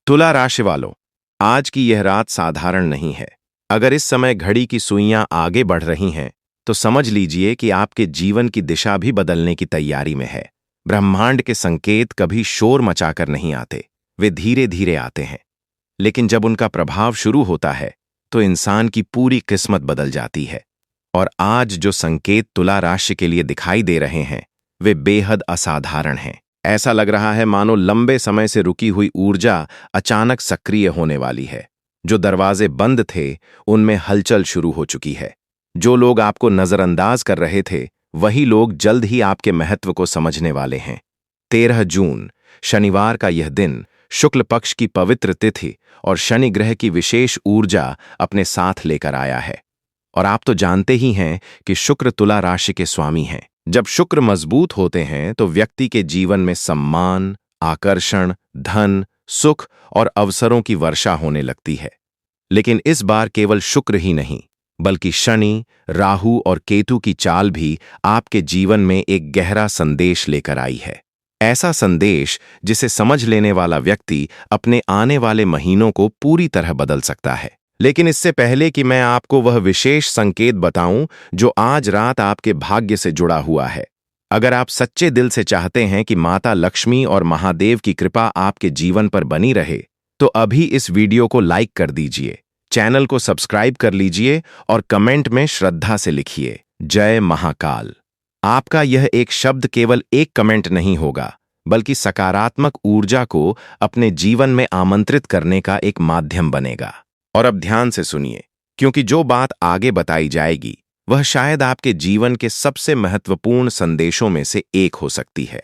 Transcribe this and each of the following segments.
तुला राशि वालों, आज की यह रात साधारण नहीं है। अगर इस समय घड़ी की सुइयां आगे बढ़ रही हैं, तो समझ लीजिए कि आपके जीवन की दिशा भी बदलने की तैयारी में है। ब्रह्मांड के संकेत कभी शोर मचाकर नहीं आते, वे धीरे धीरे आते हैं। लेकिन जब उनका प्रभाव शुरू होता है, तो इंसान की पूरी किस्मत बदल जाती है। और आज जो संकेत तुला राशि के लिए दिखाई दे रहे हैं, वे बेहद असाधारण हैं। ऐसा लग रहा है मानो लंबे समय से रुकी हुई ऊर्जा अचानक सक्रिय होने वाली है। जो दरवाजे बंद थे, उनमें हलचल शुरू हो चुकी है। जो लोग आपको नजरअंदाज कर रहे थे, वही लोग जल्द ही आपके महत्व को समझने वाले हैं। 13 जून, शनिवार का यह दिन शुक्ल पक्ष की पवित्र तिथि और शनि ग्रह की विशेष ऊर्जा अपने साथ लेकर आया है। और आप तो जानते ही हैं कि शुक्र तुला राशि के स्वामी हैं। जब शुक्र मजबूत होते हैं तो व्यक्ति के जीवन में सम्मान, आकर्षण, धन, सुख और अवसरों की वर्षा होने लगती है। लेकिन इस बार केवल शुक्र ही नहीं, बल्कि शनि, राहु और केतु की चाल भी आपके जीवन में एक गहरा संदेश लेकर आई है। ऐसा संदेश जिसे समझ लेने वाला व्यक्ति अपने आने वाले महीनों को पूरी तरह बदल सकता है। लेकिन इससे पहले कि मैं आपको वह विशेष संकेत बताऊं जो आज रात आपके भाग्य से जुड़ा हुआ है, अगर आप सच्चे दिल से चाहते हैं कि माता लक्ष्मी और महादेव की कृपा आपके जीवन पर बनी रहे, तो अभी इस वीडियो को लाइक कर दीजिए, चैनल को सब्सक्राइब कर लीजिए और कमेंट में श्रद्धा से लिखिए, जय महाकाल। आपका यह एक शब्द केवल एक कमेंट नहीं होगा, बल्कि सकारात्मक ऊर्जा को अपने जीवन में आमंत्रित करने का एक माध्यम बनेगा। और अब ध्यान से सुनिए, क्योंकि जो बात आगे बताई जाएगी वह शायद आपके जीवन के सबसे महत्वपूर्ण संदेशों में से एक हो सकती है।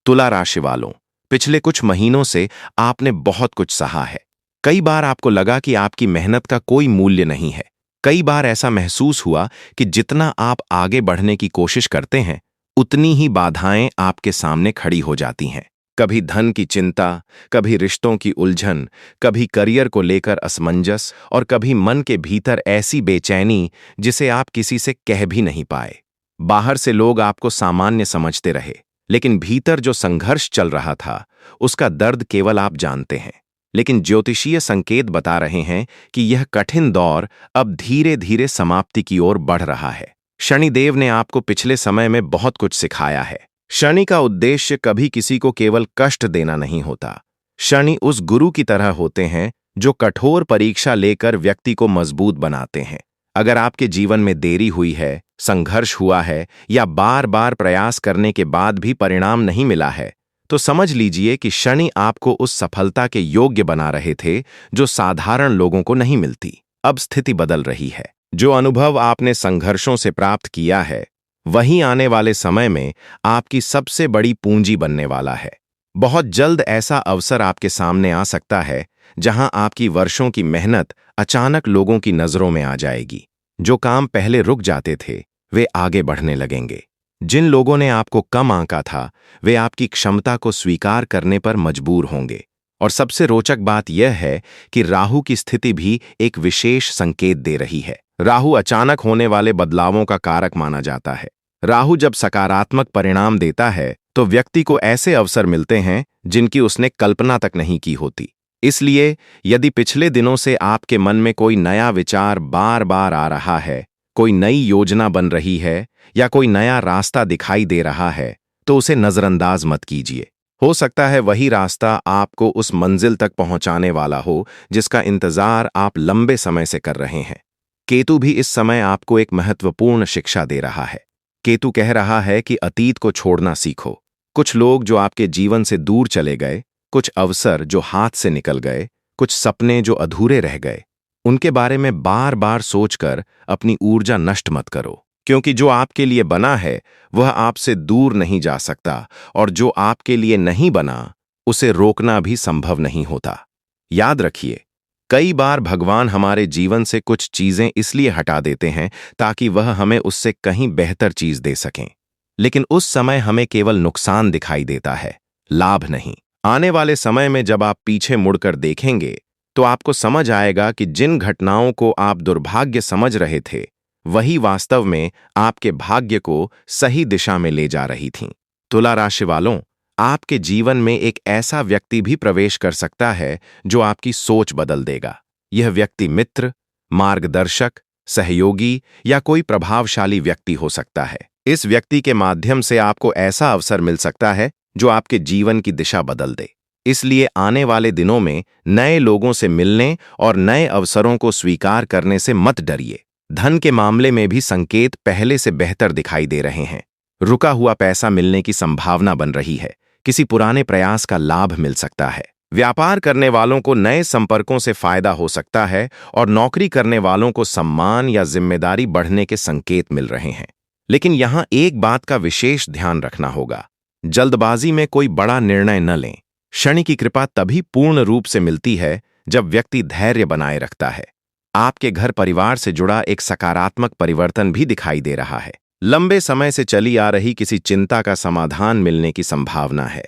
तुला राशि वालों, पिछले कुछ महीनों से आपने बहुत कुछ सहा है। कई बार आपको लगा कि आपकी मेहनत का कोई मूल्य नहीं है। कई बार ऐसा महसूस हुआ कि जितना आप आगे बढ़ने की कोशिश करते हैं, उतनी ही बाधाएं आपके सामने खड़ी हो जाती हैं। कभी धन की चिंता, कभी रिश्तों की उलझन, कभी करियर को लेकर असमंजस और कभी मन के भीतर ऐसी बेचैनी जिसे आप किसी से कह भी नहीं पाए। बाहर से लोग आपको सामान्य समझते रहे, लेकिन भीतर जो संघर्ष चल रहा था, उसका दर्द केवल आप जानते हैं। लेकिन ज्योतिषीय संकेत बता रहे हैं कि यह कठिन दौर अब धीरे धीरे समाप्ति की ओर बढ़ रहा है। शनिदेव ने आपको पिछले समय में बहुत कुछ सिखाया है। शनि का उद्देश्य कभी किसी को केवल कष्ट देना नहीं होता। शनि उस गुरु की तरह होते हैं जो कठोर परीक्षा लेकर व्यक्ति को मजबूत बनाते हैं। अगर आपके जीवन में देरी हुई है, संघर्ष हुआ है या बार बार प्रयास करने के बाद भी परिणाम नहीं मिला है, तो समझ लीजिए कि शनि आपको उस सफलता के योग्य बना रहे थे जो साधारण लोगों को नहीं मिलती। अब स्थिति बदल रही है। जो अनुभव आपने संघर्षों से प्राप्त किया है, वहीं आने वाले समय में आपकी सबसे बड़ी पूंजी बनने वाला है। बहुत जल्द ऐसा अवसर आपके सामने आ सकता है जहां आपकी वर्षों की मेहनत अचानक लोगों की नजरों में आ जाएगी। जो काम पहले रुक जाते थे, वे आगे बढ़ने लगेंगे। जिन लोगों ने आपको कम आंका था, वे आपकी क्षमता को स्वीकार करने पर मजबूर होंगे। और सबसे रोचक बात यह है कि राहु की स्थिति भी एक विशेष संकेत दे रही है। राहु अचानक होने वाले बदलावों का कारक माना जाता है। राहु जब सकारात्मक परिणाम देता है, तो व्यक्ति को ऐसे अवसर मिलते हैं जिनकी उसने कल्पना तक नहीं की होती। इसलिए यदि पिछले दिनों से आपके मन में कोई नया विचार बार बार आ रहा है, कोई नई योजना बन रही है या कोई नया रास्ता दिखाई दे रहा है, तो उसे नजरअंदाज मत कीजिए। हो सकता है वही रास्ता आपको उस मंजिल तक पहुंचाने वाला हो जिसका इंतजार आप लंबे समय से कर रहे हैं। केतु भी इस समय आपको एक महत्वपूर्ण शिक्षा दे रहा है। केतु कह रहा है कि अतीत को छोड़ना सीखो। कुछ लोग जो आपके जीवन से दूर चले गए, कुछ अवसर जो हाथ से निकल गए, कुछ सपने जो अधूरे रह गए, उनके बारे में बार बार सोचकर अपनी ऊर्जा नष्ट मत करो। क्योंकि जो आपके लिए बना है वह आपसे दूर नहीं जा सकता, और जो आपके लिए नहीं बना उसे रोकना भी संभव नहीं होता। याद रखिए, कई बार भगवान हमारे जीवन से कुछ चीजें इसलिए हटा देते हैं ताकि वह हमें उससे कहीं बेहतर चीज दे सकें। लेकिन उस समय हमें केवल नुकसान दिखाई देता है, लाभ नहीं। आने वाले समय में जब आप पीछे मुड़कर देखेंगे तो आपको समझ आएगा कि जिन घटनाओं को आप दुर्भाग्य समझ रहे थे, वही वास्तव में आपके भाग्य को सही दिशा में ले जा रही थीं। तुला राशि वालों, आपके जीवन में एक ऐसा व्यक्ति भी प्रवेश कर सकता है जो आपकी सोच बदल देगा। यह व्यक्ति मित्र, मार्गदर्शक, सहयोगी या कोई प्रभावशाली व्यक्ति हो सकता है। इस व्यक्ति के माध्यम से आपको ऐसा अवसर मिल सकता है जो आपके जीवन की दिशा बदल दे। इसलिए आने वाले दिनों में नए लोगों से मिलने और नए अवसरों को स्वीकार करने से मत डरिए। धन के मामले में भी संकेत पहले से बेहतर दिखाई दे रहे हैं। रुका हुआ पैसा मिलने की संभावना बन रही है। किसी पुराने प्रयास का लाभ मिल सकता है। व्यापार करने वालों को नए संपर्कों से फायदा हो सकता है और नौकरी करने वालों को सम्मान या जिम्मेदारी बढ़ने के संकेत मिल रहे हैं। लेकिन यहां एक बात का विशेष ध्यान रखना होगा। जल्दबाजी में कोई बड़ा निर्णय न लें। शनि की कृपा तभी पूर्ण रूप से मिलती है जब व्यक्ति धैर्य बनाए रखता है। आपके घर परिवार से जुड़ा एक सकारात्मक परिवर्तन भी दिखाई दे रहा है। लंबे समय से चली आ रही किसी चिंता का समाधान मिलने की संभावना है।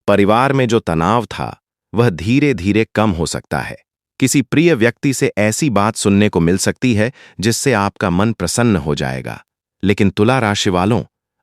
परिवार में जो तनाव था वह धीरे धीरे कम हो सकता है। किसी प्रिय व्यक्ति से ऐसी बात सुनने को मिल सकती है जिससे आपका मन प्रसन्न हो जाएगा। लेकिन तुला राशि वालों,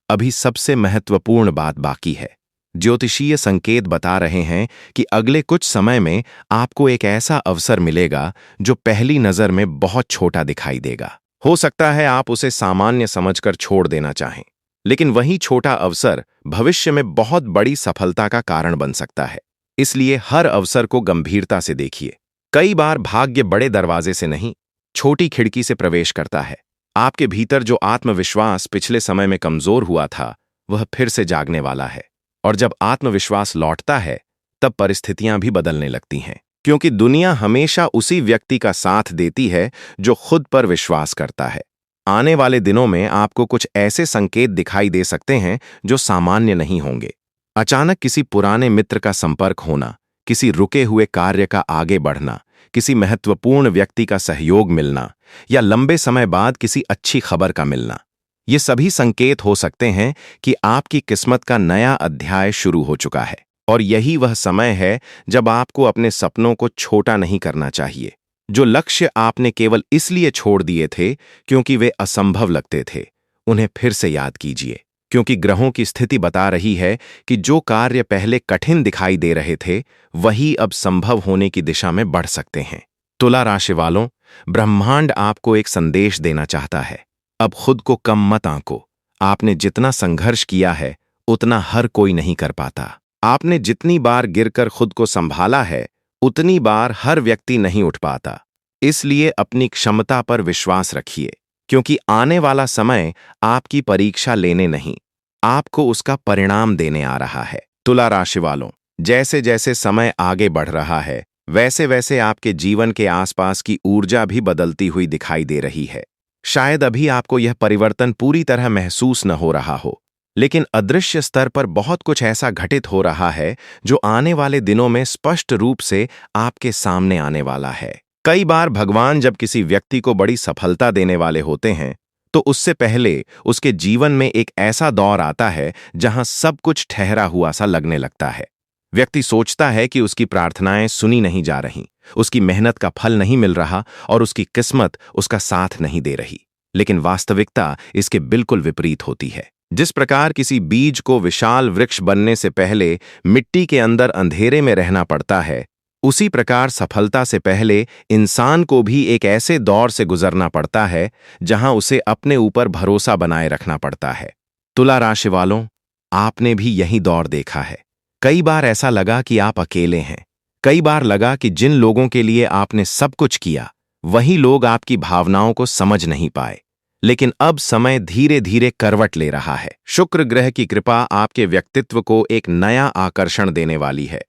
अभी सबसे महत्वपूर्ण बात बाकी है। ज्योतिषीय संकेत बता रहे हैं कि अगले कुछ समय में आपको एक ऐसा अवसर मिलेगा जो पहली नजर में बहुत छोटा दिखाई देगा। हो सकता है आप उसे सामान्य समझकर छोड़ देना चाहें, लेकिन वही छोटा अवसर भविष्य में बहुत बड़ी सफलता का कारण बन सकता है। इसलिए हर अवसर को गंभीरता से देखिए। कई बार भाग्य बड़े दरवाजे से नहीं, छोटी खिड़की से प्रवेश करता है। आपके भीतर जो आत्मविश्वास पिछले समय में कमजोर हुआ था, वह फिर से जागने वाला है। और जब आत्मविश्वास लौटता है, तब परिस्थितियां भी बदलने लगती हैं, क्योंकि दुनिया हमेशा उसी व्यक्ति का साथ देती है जो खुद पर विश्वास करता है। आने वाले दिनों में आपको कुछ ऐसे संकेत दिखाई दे सकते हैं जो सामान्य नहीं होंगे। अचानक किसी पुराने मित्र का संपर्क होना, किसी रुके हुए कार्य का आगे बढ़ना, किसी महत्वपूर्ण व्यक्ति का सहयोग मिलना या लंबे समय बाद किसी अच्छी खबर का मिलना, ये सभी संकेत हो सकते हैं कि आपकी किस्मत का नया अध्याय शुरू हो चुका है। और यही वह समय है जब आपको अपने सपनों को छोटा नहीं करना चाहिए। जो लक्ष्य आपने केवल इसलिए छोड़ दिए थे क्योंकि वे असंभव लगते थे, उन्हें फिर से याद कीजिए, क्योंकि ग्रहों की स्थिति बता रही है कि जो कार्य पहले कठिन दिखाई दे रहे थे, वही अब संभव होने की दिशा में बढ़ सकते हैं। तुला राशि वालों, ब्रह्मांड आपको एक संदेश देना चाहता है। अब खुद को कम मत आंको। आपने जितना संघर्ष किया है, उतना हर कोई नहीं कर पाता। आपने जितनी बार गिरकर खुद को संभाला है, उतनी बार हर व्यक्ति नहीं उठ पाता। इसलिए अपनी क्षमता पर विश्वास रखिए, क्योंकि आने वाला समय आपकी परीक्षा लेने नहीं, आपको उसका परिणाम देने आ रहा है। तुला राशि वालों, जैसे जैसे समय आगे बढ़ रहा है, वैसे वैसे आपके जीवन के आसपास की ऊर्जा भी बदलती हुई दिखाई दे रही है। शायद अभी आपको यह परिवर्तन पूरी तरह महसूस न हो रहा हो, लेकिन अदृश्य स्तर पर बहुत कुछ ऐसा घटित हो रहा है जो आने वाले दिनों में स्पष्ट रूप से आपके सामने आने वाला है। कई बार भगवान जब किसी व्यक्ति को बड़ी सफलता देने वाले होते हैं, तो उससे पहले उसके जीवन में एक ऐसा दौर आता है जहां सब कुछ ठहरा हुआ सा लगने लगता है। व्यक्ति सोचता है कि उसकी प्रार्थनाएं सुनी नहीं जा रहीं, उसकी मेहनत का फल नहीं मिल रहा और उसकी किस्मत उसका साथ नहीं दे रही। लेकिन वास्तविकता इसके बिल्कुल विपरीत होती है। जिस प्रकार किसी बीज को विशाल वृक्ष बनने से पहले मिट्टी के अंदर अंधेरे में रहना पड़ता है, उसी प्रकार सफलता से पहले इंसान को भी एक ऐसे दौर से गुजरना पड़ता है जहां उसे अपने ऊपर भरोसा बनाए रखना पड़ता है। तुला राशि वालों, आपने भी यही दौर देखा है। कई बार ऐसा लगा कि आप अकेले हैं। कई बार लगा कि जिन लोगों के लिए आपने सब कुछ किया, वही लोग आपकी भावनाओं को समझ नहीं पाए। लेकिन अब समय धीरे धीरे करवट ले रहा है। शुक्र ग्रह की कृपा आपके व्यक्तित्व को एक नया आकर्षण देने वाली है।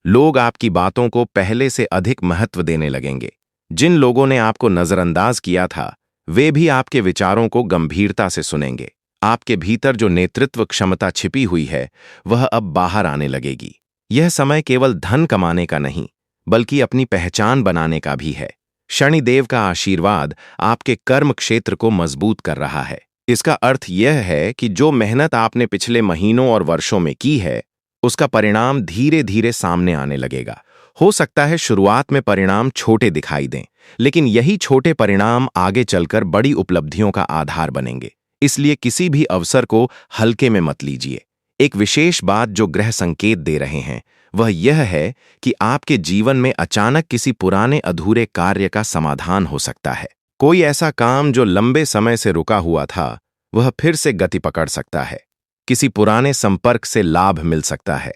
लोग आपकी बातों को पहले से अधिक महत्व देने लगेंगे। जिन लोगों ने आपको नजरअंदाज किया था, वे भी आपके विचारों को गंभीरता से सुनेंगे। आपके भीतर जो नेतृत्व क्षमता छिपी हुई है, वह अब बाहर आने लगेगी। यह समय केवल धन कमाने का नहीं, बल्कि अपनी पहचान बनाने का भी है। शनिदेव का आशीर्वाद आपके कर्म क्षेत्र को मजबूत कर रहा है। इसका अर्थ यह है कि जो मेहनत आपने पिछले महीनों और वर्षों में की है, उसका परिणाम धीरे धीरे सामने आने लगेगा। हो सकता है शुरुआत में परिणाम छोटे दिखाई दें, लेकिन यही छोटे परिणाम आगे चलकर बड़ी उपलब्धियों का आधार बनेंगे। इसलिए किसी भी अवसर को हल्के में मत लीजिए। एक विशेष बात जो ग्रह संकेत दे रहे हैं वह यह है कि आपके जीवन में अचानक किसी पुराने अधूरे कार्य का समाधान हो सकता है। कोई ऐसा काम जो लंबे समय से रुका हुआ था, वह फिर से गति पकड़ सकता है। किसी पुराने संपर्क से लाभ मिल सकता है।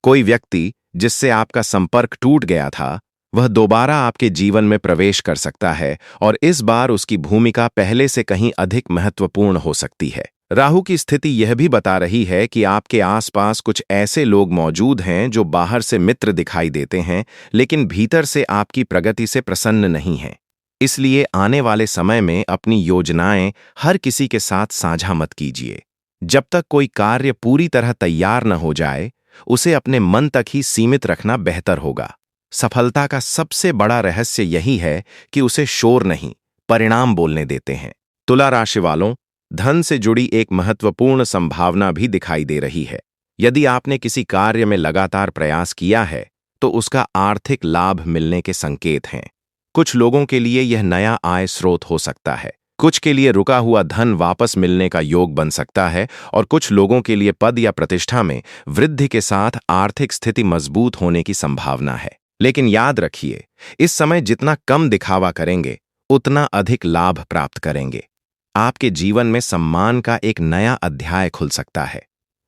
कोई व्यक्ति जिससे आपका संपर्क टूट गया था, वह दोबारा आपके जीवन में प्रवेश कर सकता है और इस बार उसकी भूमिका पहले से कहीं अधिक महत्वपूर्ण हो सकती है। राहु की स्थिति यह भी बता रही है कि आपके आसपास कुछ ऐसे लोग मौजूद हैं जो बाहर से मित्र दिखाई देते हैं, लेकिन भीतर से आपकी प्रगति से प्रसन्न नहीं हैं। इसलिए आने वाले समय में अपनी योजनाएं हर किसी के साथ साझा मत कीजिए। जब तक कोई कार्य पूरी तरह तैयार न हो जाए, उसे अपने मन तक ही सीमित रखना बेहतर होगा। सफलता का सबसे बड़ा रहस्य यही है कि उसे शोर नहीं, परिणाम बोलने देते हैं। तुला राशि वालों, धन से जुड़ी एक महत्वपूर्ण संभावना भी दिखाई दे रही है। यदि आपने किसी कार्य में लगातार प्रयास किया है, तो उसका आर्थिक लाभ मिलने के संकेत हैं। कुछ लोगों के लिए यह नया आय स्रोत हो सकता है, कुछ के लिए रुका हुआ धन वापस मिलने का योग बन सकता है और कुछ लोगों के लिए पद या प्रतिष्ठा में वृद्धि के साथ आर्थिक स्थिति मजबूत होने की संभावना है। लेकिन याद रखिए, इस समय जितना कम दिखावा करेंगे, उतना अधिक लाभ प्राप्त करेंगे। आपके जीवन में सम्मान का एक नया अध्याय खुल सकता है।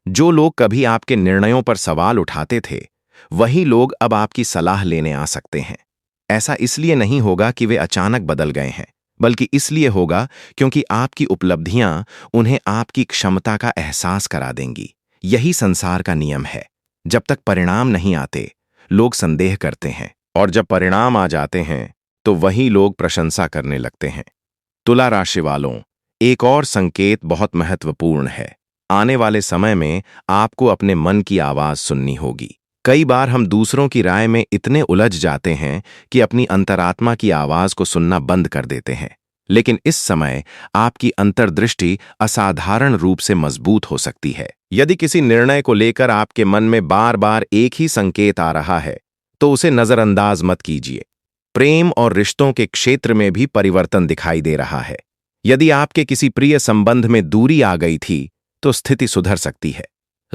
जो लोग कभी आपके निर्णयों पर सवाल उठाते थे, वही लोग अब आपकी सलाह लेने आ सकते हैं। ऐसा इसलिए नहीं होगा कि वे अचानक बदल गए हैं, बल्कि इसलिए होगा क्योंकि आपकी उपलब्धियां उन्हें आपकी क्षमता का एहसास करा देंगी। यही संसार का नियम है। जब तक परिणाम नहीं आते, लोग संदेह करते हैं, और जब परिणाम आ जाते हैं, तो वही लोग प्रशंसा करने लगते हैं। तुला राशि वालों, एक और संकेत बहुत महत्वपूर्ण है। आने वाले समय में आपको अपने मन की आवाज सुननी होगी। कई बार हम दूसरों की राय में इतने उलझ जाते हैं कि अपनी अंतरात्मा की आवाज को सुनना बंद कर देते हैं। लेकिन इस समय आपकी अंतर्दृष्टि असाधारण रूप से मजबूत हो सकती है। यदि किसी निर्णय को लेकर आपके मन में बार बार एक ही संकेत आ रहा है, तो उसे नजरअंदाज मत कीजिए। प्रेम और रिश्तों के क्षेत्र में भी परिवर्तन दिखाई दे रहा है। यदि आपके किसी प्रिय संबंध में दूरी आ गई थी, तो स्थिति सुधर सकती है।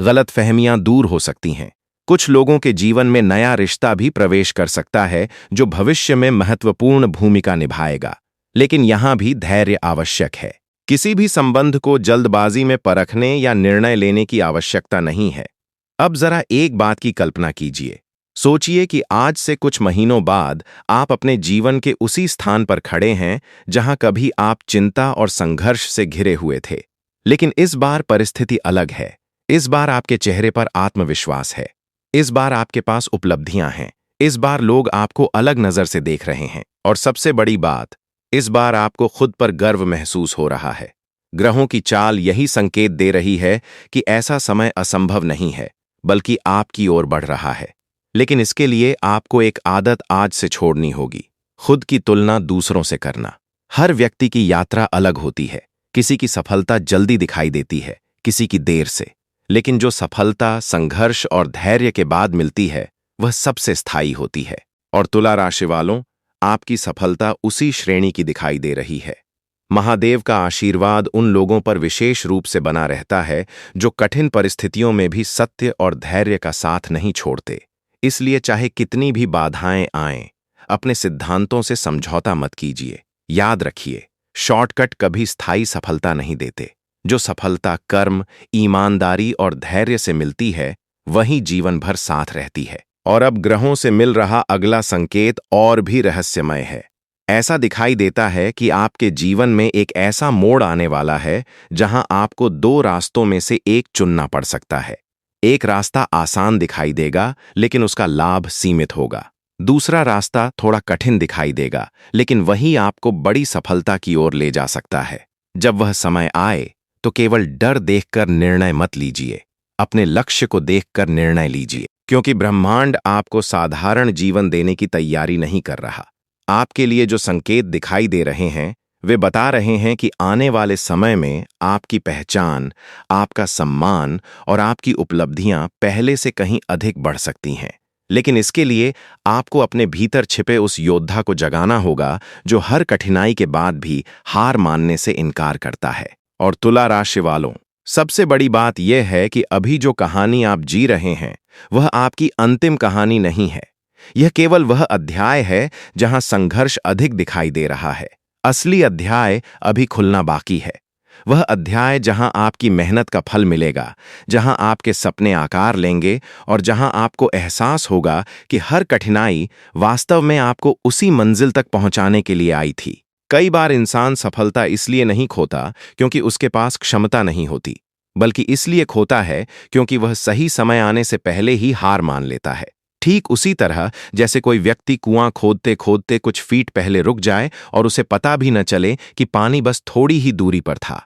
गलतफहमियां दूर हो सकती हैं। कुछ लोगों के जीवन में नया रिश्ता भी प्रवेश कर सकता है, जो भविष्य में महत्वपूर्ण भूमिका निभाएगा। लेकिन यहां भी धैर्य आवश्यक है। किसी भी संबंध को जल्दबाजी में परखने या निर्णय लेने की आवश्यकता नहीं है। अब जरा एक बात की कल्पना कीजिए। सोचिए कि आज से कुछ महीनों बाद आप अपने जीवन के उसी स्थान पर खड़े हैं जहां कभी आप चिंता और संघर्ष से घिरे हुए थे। लेकिन इस बार परिस्थिति अलग है। इस बार आपके चेहरे पर आत्मविश्वास है। इस बार आपके पास उपलब्धियां हैं। इस बार लोग आपको अलग नजर से देख रहे हैं। और सबसे बड़ी बात, इस बार आपको खुद पर गर्व महसूस हो रहा है। ग्रहों की चाल यही संकेत दे रही है कि ऐसा समय असंभव नहीं है, बल्कि आपकी ओर बढ़ रहा है। लेकिन इसके लिए आपको एक आदत आज से छोड़नी होगी। खुद की तुलना दूसरों से करना। हर व्यक्ति की यात्रा अलग होती है। किसी की सफलता जल्दी दिखाई देती है, किसी की देर से। लेकिन जो सफलता संघर्ष और धैर्य के बाद मिलती है, वह सबसे स्थायी होती है। और तुला राशि वालों, आपकी सफलता उसी श्रेणी की दिखाई दे रही है। महादेव का आशीर्वाद उन लोगों पर विशेष रूप से बना रहता है जो कठिन परिस्थितियों में भी सत्य और धैर्य का साथ नहीं छोड़ते। इसलिए चाहे कितनी भी बाधाएं आएं, अपने सिद्धांतों से समझौता मत कीजिए। याद रखिए, शॉर्टकट कभी स्थायी सफलता नहीं देते। जो सफलता कर्म, ईमानदारी और धैर्य से मिलती है, वही जीवन भर साथ रहती है। और अब ग्रहों से मिल रहा अगला संकेत और भी रहस्यमय है। ऐसा दिखाई देता है कि आपके जीवन में एक ऐसा मोड़ आने वाला है जहां आपको दो रास्तों में से एक चुनना पड़ सकता है। एक रास्ता आसान दिखाई देगा, लेकिन उसका लाभ सीमित होगा। दूसरा रास्ता थोड़ा कठिन दिखाई देगा, लेकिन वही आपको बड़ी सफलता की ओर ले जा सकता है। जब वह समय आए, तो केवल डर देखकर निर्णय मत लीजिए। अपने लक्ष्य को देखकर निर्णय लीजिए, क्योंकि ब्रह्मांड आपको साधारण जीवन देने की तैयारी नहीं कर रहा। आपके लिए जो संकेत दिखाई दे रहे हैं, वे बता रहे हैं कि आने वाले समय में आपकी पहचान, आपका सम्मान और आपकी उपलब्धियां पहले से कहीं अधिक बढ़ सकती हैं। लेकिन इसके लिए आपको अपने भीतर छिपे उस योद्धा को जगाना होगा जो हर कठिनाई के बाद भी हार मानने से इनकार करता है। और तुला राशि वालों, सबसे बड़ी बात यह है कि अभी जो कहानी आप जी रहे हैं, वह आपकी अंतिम कहानी नहीं है। यह केवल वह अध्याय है जहां संघर्ष अधिक दिखाई दे रहा है। असली अध्याय अभी खुलना बाकी है। वह अध्याय जहां आपकी मेहनत का फल मिलेगा, जहां आपके सपने आकार लेंगे और जहां आपको एहसास होगा कि हर कठिनाई वास्तव में आपको उसी मंजिल तक पहुंचाने के लिए आई थी। कई बार इंसान सफलता इसलिए नहीं खोता क्योंकि उसके पास क्षमता नहीं होती, बल्कि इसलिए खोता है क्योंकि वह सही समय आने से पहले ही हार मान लेता है। ठीक उसी तरह जैसे कोई व्यक्ति कुआं खोदते खोदते कुछ फीट पहले रुक जाए और उसे पता भी न चले कि पानी बस थोड़ी ही दूरी पर था।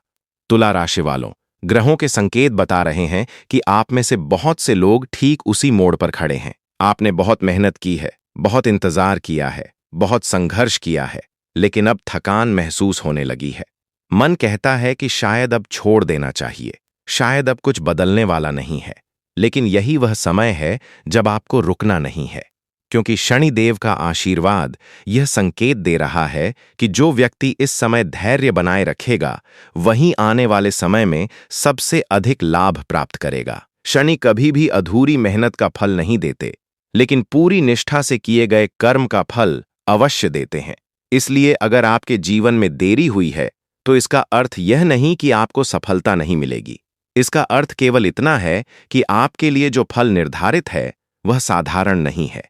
तुला राशि वालों, ग्रहों के संकेत बता रहे हैं कि आप में से बहुत से लोग ठीक उसी मोड़ पर खड़े हैं। आपने बहुत मेहनत की है, बहुत इंतजार किया है, बहुत संघर्ष किया है, लेकिन अब थकान महसूस होने लगी है। मन कहता है कि शायद अब छोड़ देना चाहिए, शायद अब कुछ बदलने वाला नहीं है। लेकिन यही वह समय है जब आपको रुकना नहीं है, क्योंकि शनिदेव का आशीर्वाद यह संकेत दे रहा है कि जो व्यक्ति इस समय धैर्य बनाए रखेगा, वहीं आने वाले समय में सबसे अधिक लाभ प्राप्त करेगा। शनि कभी भी अधूरी मेहनत का फल नहीं देते, लेकिन पूरी निष्ठा से किए गए कर्म का फल अवश्य देते हैं। इसलिए अगर आपके जीवन में देरी हुई है, तो इसका अर्थ यह नहीं कि आपको सफलता नहीं मिलेगी। इसका अर्थ केवल इतना है कि आपके लिए जो फल निर्धारित है, वह साधारण नहीं है।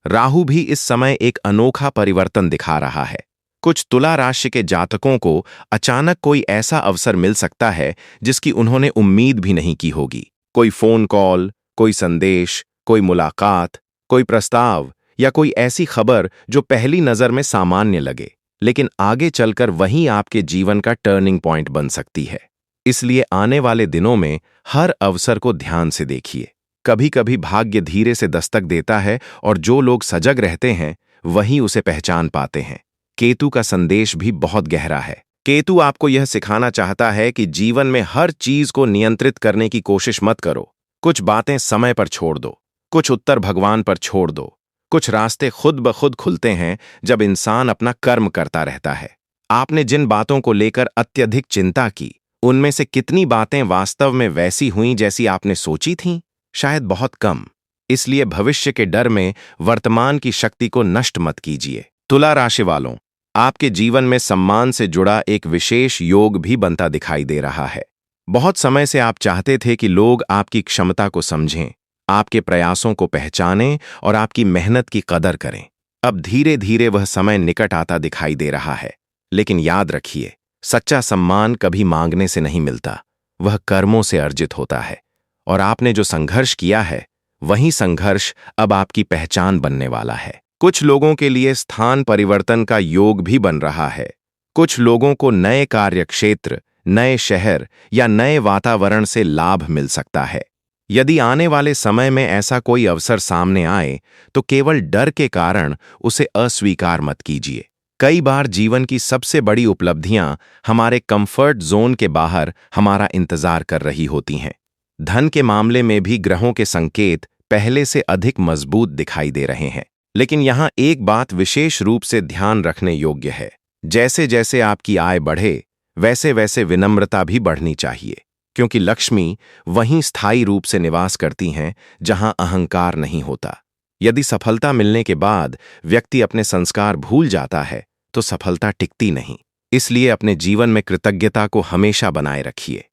राहु भी इस समय एक अनोखा परिवर्तन दिखा रहा है। कुछ तुला राशि के जातकों को अचानक कोई ऐसा अवसर मिल सकता है जिसकी उन्होंने उम्मीद भी नहीं की होगी। कोई फोन कॉल, कोई संदेश, कोई मुलाकात, कोई प्रस्ताव या कोई ऐसी खबर जो पहली नजर में सामान्य लगे, लेकिन आगे चलकर वहीं आपके जीवन का टर्निंग पॉइंट बन सकती है। इसलिए आने वाले दिनों में हर अवसर को ध्यान से देखिए। कभी कभी भाग्य धीरे से दस्तक देता है और जो लोग सजग रहते हैं वही उसे पहचान पाते हैं। केतु का संदेश भी बहुत गहरा है। केतु आपको यह सिखाना चाहता है कि जीवन में हर चीज को नियंत्रित करने की कोशिश मत करो। कुछ बातें समय पर छोड़ दो, कुछ उत्तर भगवान पर छोड़ दो। कुछ रास्ते खुद ब खुद खुलते हैं जब इंसान अपना कर्म करता रहता है। आपने जिन बातों को लेकर अत्यधिक चिंता की, उनमें से कितनी बातें वास्तव में वैसी हुईं जैसी आपने सोची थीं? शायद बहुत कम। इसलिए भविष्य के डर में वर्तमान की शक्ति को नष्ट मत कीजिए। तुला राशि वालों, आपके जीवन में सम्मान से जुड़ा एक विशेष योग भी बनता दिखाई दे रहा है। बहुत समय से आप चाहते थे कि लोग आपकी क्षमता को समझें, आपके प्रयासों को पहचानें और आपकी मेहनत की कदर करें। अब धीरे धीरे वह समय निकट आता दिखाई दे रहा है। लेकिन याद रखिए, सच्चा सम्मान कभी मांगने से नहीं मिलता, वह कर्मों से अर्जित होता है। और आपने जो संघर्ष किया है, वही संघर्ष अब आपकी पहचान बनने वाला है। कुछ लोगों के लिए स्थान परिवर्तन का योग भी बन रहा है। कुछ लोगों को नए कार्यक्षेत्र, नए शहर या नए वातावरण से लाभ मिल सकता है। यदि आने वाले समय में ऐसा कोई अवसर सामने आए, तो केवल डर के कारण उसे अस्वीकार मत कीजिए। कई बार जीवन की सबसे बड़ी उपलब्धियां हमारे कंफर्ट जोन के बाहर हमारा इंतजार कर रही होती हैं। धन के मामले में भी ग्रहों के संकेत पहले से अधिक मजबूत दिखाई दे रहे हैं। लेकिन यहाँ एक बात विशेष रूप से ध्यान रखने योग्य है। जैसे जैसे आपकी आय बढ़े, वैसे वैसे विनम्रता भी बढ़नी चाहिए, क्योंकि लक्ष्मी वहीं स्थायी रूप से निवास करती हैं जहां अहंकार नहीं होता। यदि सफलता मिलने के बाद व्यक्ति अपने संस्कार भूल जाता है, तो सफलता टिकती नहीं। इसलिए अपने जीवन में कृतज्ञता को हमेशा बनाए रखिए।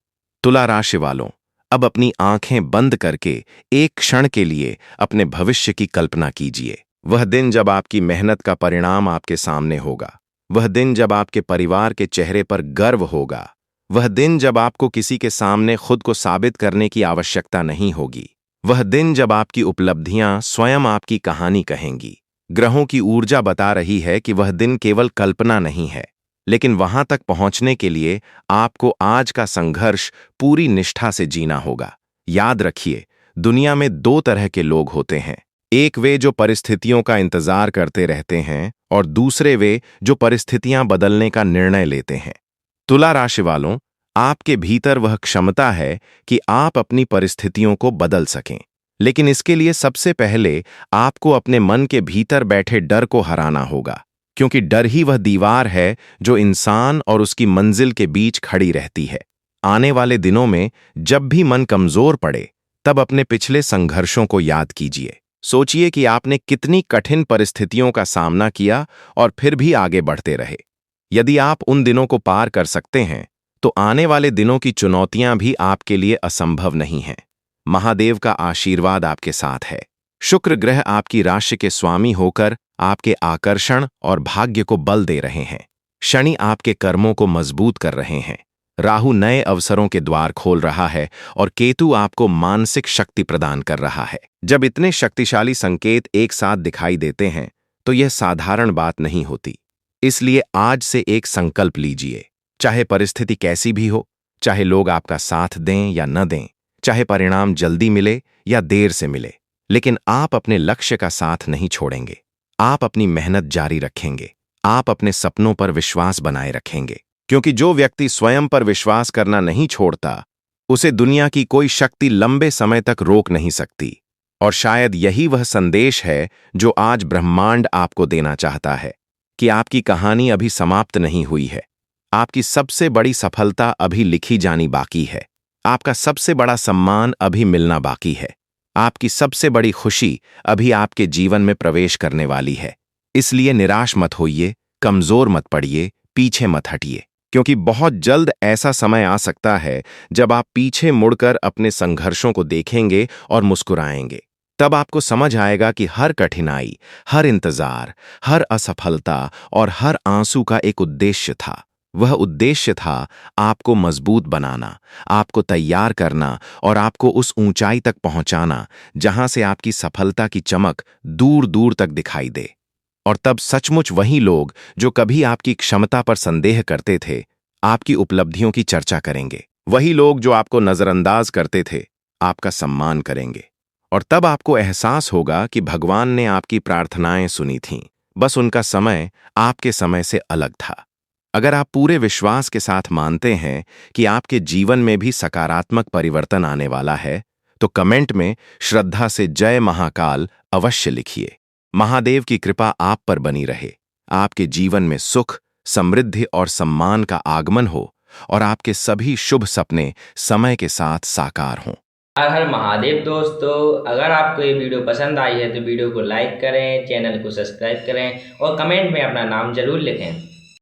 तुला राशि वालों, अब अपनी आंखें बंद करके एक क्षण के लिए अपने भविष्य की कल्पना कीजिए। वह दिन जब आपकी मेहनत का परिणाम आपके सामने होगा, वह दिन जब आपके परिवार के चेहरे पर गर्व होगा, वह दिन जब आपको किसी के सामने खुद को साबित करने की आवश्यकता नहीं होगी, वह दिन जब आपकी उपलब्धियां स्वयं आपकी कहानी कहेंगी। ग्रहों की ऊर्जा बता रही है कि वह दिन केवल कल्पना नहीं है, लेकिन वहां तक पहुंचने के लिए आपको आज का संघर्ष पूरी निष्ठा से जीना होगा। याद रखिए, दुनिया में दो तरह के लोग होते हैं। एक वे जो परिस्थितियों का इंतजार करते रहते हैं, और दूसरे वे जो परिस्थितियां बदलने का निर्णय लेते हैं। तुला राशि वालों, आपके भीतर वह क्षमता है कि आप अपनी परिस्थितियों को बदल सकें, लेकिन इसके लिए सबसे पहले आपको अपने मन के भीतर बैठे डर को हराना होगा, क्योंकि डर ही वह दीवार है जो इंसान और उसकी मंजिल के बीच खड़ी रहती है। आने वाले दिनों में जब भी मन कमजोर पड़े, तब अपने पिछले संघर्षों को याद कीजिए। सोचिए कि आपने कितनी कठिन परिस्थितियों का सामना किया और फिर भी आगे बढ़ते रहे। यदि आप उन दिनों को पार कर सकते हैं, तो आने वाले दिनों की चुनौतियां भी आपके लिए असंभव नहीं हैं। महादेव का आशीर्वाद आपके साथ है। शुक्र ग्रह आपकी राशि के स्वामी होकर आपके आकर्षण और भाग्य को बल दे रहे हैं। शनि आपके कर्मों को मजबूत कर रहे हैं। राहु नए अवसरों के द्वार खोल रहा है और केतु आपको मानसिक शक्ति प्रदान कर रहा है। जब इतने शक्तिशाली संकेत एक साथ दिखाई देते हैं, तो यह साधारण बात नहीं होती। इसलिए आज से एक संकल्प लीजिए। चाहे परिस्थिति कैसी भी हो, चाहे लोग आपका साथ दें या न दें, चाहे परिणाम जल्दी मिले या देर से मिले, लेकिन आप अपने लक्ष्य का साथ नहीं छोड़ेंगे। आप अपनी मेहनत जारी रखेंगे। आप अपने सपनों पर विश्वास बनाए रखेंगे, क्योंकि जो व्यक्ति स्वयं पर विश्वास करना नहीं छोड़ता, उसे दुनिया की कोई शक्ति लंबे समय तक रोक नहीं सकती। और शायद यही वह संदेश है जो आज ब्रह्मांड आपको देना चाहता है, कि आपकी कहानी अभी समाप्त नहीं हुई है। आपकी सबसे बड़ी सफलता अभी लिखी जानी बाकी है। आपका सबसे बड़ा सम्मान अभी मिलना बाकी है। आपकी सबसे बड़ी खुशी अभी आपके जीवन में प्रवेश करने वाली है। इसलिए निराश मत होइए, कमजोर मत पड़िए, पीछे मत हटिए, क्योंकि बहुत जल्द ऐसा समय आ सकता है जब आप पीछे मुड़कर अपने संघर्षों को देखेंगे और मुस्कुराएंगे। तब आपको समझ आएगा कि हर कठिनाई, हर इंतजार, हर असफलता और हर आंसू का एक उद्देश्य था। वह उद्देश्य था आपको मजबूत बनाना, आपको तैयार करना और आपको उस ऊंचाई तक पहुंचाना जहां से आपकी सफलता की चमक दूर दूर तक दिखाई दे। और तब सचमुच वही लोग जो कभी आपकी क्षमता पर संदेह करते थे, आपकी उपलब्धियों की चर्चा करेंगे। वही लोग जो आपको नजरअंदाज करते थे, आपका सम्मान करेंगे। और तब आपको एहसास होगा कि भगवान ने आपकी प्रार्थनाएं सुनी थीं, बस उनका समय आपके समय से अलग था। अगर आप पूरे विश्वास के साथ मानते हैं कि आपके जीवन में भी सकारात्मक परिवर्तन आने वाला है, तो कमेंट में श्रद्धा से जय महाकाल अवश्य लिखिए। महादेव की कृपा आप पर बनी रहे। आपके जीवन में सुख, समृद्धि और सम्मान का आगमन हो और आपके सभी शुभ सपने समय के साथ साकार हों। हर हर महादेव दोस्तों, अगर आपको ये वीडियो पसंद आई है तो वीडियो को लाइक करें, चैनल को सब्सक्राइब करें और कमेंट में अपना नाम जरूर लिखें।